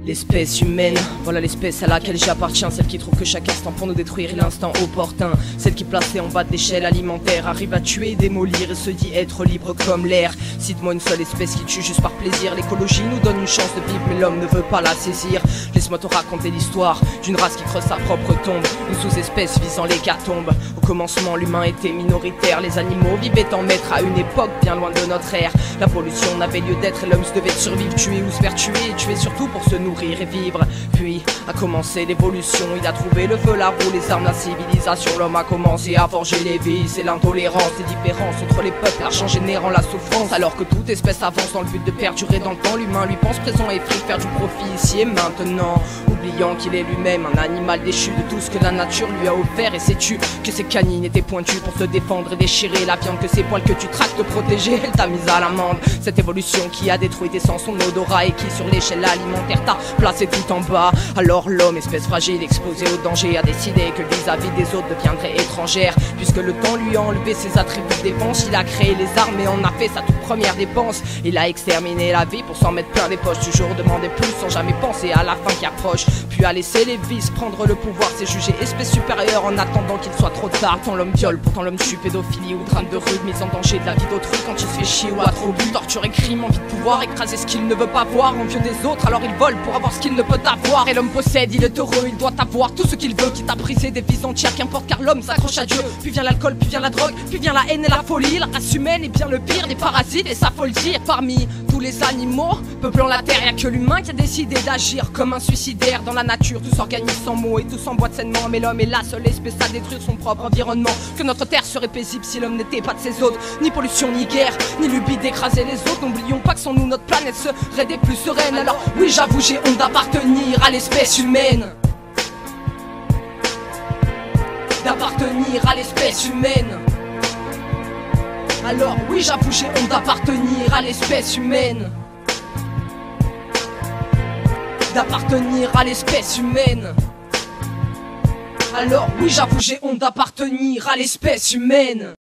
L'espèce humaine, voilà l'espèce à laquelle j'appartiens. Celle qui trouve que chaque instant pour nous détruire est l'instant opportun. Celle qui placée en bas de l'échelle alimentaire arrive à tuer et démolir et se dit être libre comme l'air. Cite-moi une seule espèce qui tue juste par plaisir. L'écologie nous donne une chance de vivre mais l'homme ne veut pas la saisir. Laisse-moi te raconter l'histoire d'une race qui creuse sa propre tombe. Une sous-espèce visant l'hécatombe. Au commencement l'humain était minoritaire. Les animaux vivaient en maître à une époque bien loin de notre ère. La pollution n'avait lieu d'être et l'homme se devait de survivre, tuer ou se faire tuer. Et tuer surtout pour se nourrir et vivre. Puis a commencé l'évolution, il a trouvé le feu, la roue, les armes, la civilisation. L'homme a commencé à forger les vices et l'intolérance, les différences entre les peuples, l'argent générant la souffrance. Alors que toute espèce avance dans le but de perdurer dans le temps, l'humain lui pense présent et fric, faire du profit ici et maintenant, oubliant qu'il est lui-même un animal déchu de tout ce que la nature lui a offert. Et sais-tu que ses canines étaient pointues pour se défendre et déchirer la viande, que ses poils que tu traques te protéger, elle t'a mise à l'amende. Cette évolution qui a détruit tes sens, son odorat, et qui sur l'échelle alimentaire t'a placé tout en bas. Alors l'homme, espèce fragile, exposé au danger, a décidé que vis-à-vis des autres deviendrait étrangère. Puisque le temps lui a enlevé ses attributs de défense, il a créé les armes et en a fait sa toute première dépense. Il a exterminé la vie pour s'en mettre plein les poches, toujours demander plus sans jamais penser à la fin qui approche. Puis a laissé les vices prendre le pouvoir, s'est jugé espèce supérieure en attendant qu'il soit trop tard. Pourtant l'homme viole, pourtant l'homme tue, pédophilie ou drame de rue, mise en danger de la vie d'autrui quand il se fait chier ou a trop bu. Torture et crime, envie de pouvoir, écraser ce qu'il ne veut pas voir, envieux des autres, alors il vole pour avoir ce qu'il ne peut avoir. Et l'homme possède, il est heureux, il doit avoir tout ce qu'il veut, quitte à briser des vies entières, qu'importe car l'homme s'accroche à Dieu. Puis vient l'alcool, puis vient la drogue, puis vient la haine et la folie. La race humaine est bien le pire des parasites et ça faut le dire. Parmi tous les animaux peuplant la terre, y'a que l'humain qui a décidé d'agir comme un suicidaire. Dans la nature tout s'organise sans mots et tout s'emboîte sainement, mais l'homme est la seule espèce à détruire son propre environnement. Que notre terre serait paisible si l'homme n'était pas de ses hôtes. Ni pollution, ni guerre, ni lubie d'écraser les autres. N'oublions pas que sans nous notre planète serait des plus sereine. Alors oui, j'avoue, j'ai honte d'appartenir à l'espèce humaine. D'appartenir à l'espèce humaine. Alors oui, j'avoue, j'ai honte d'appartenir à l'espèce humaine. D'appartenir à l'espèce humaine. Alors oui, j'avoue, j'ai honte d'appartenir à l'espèce humaine.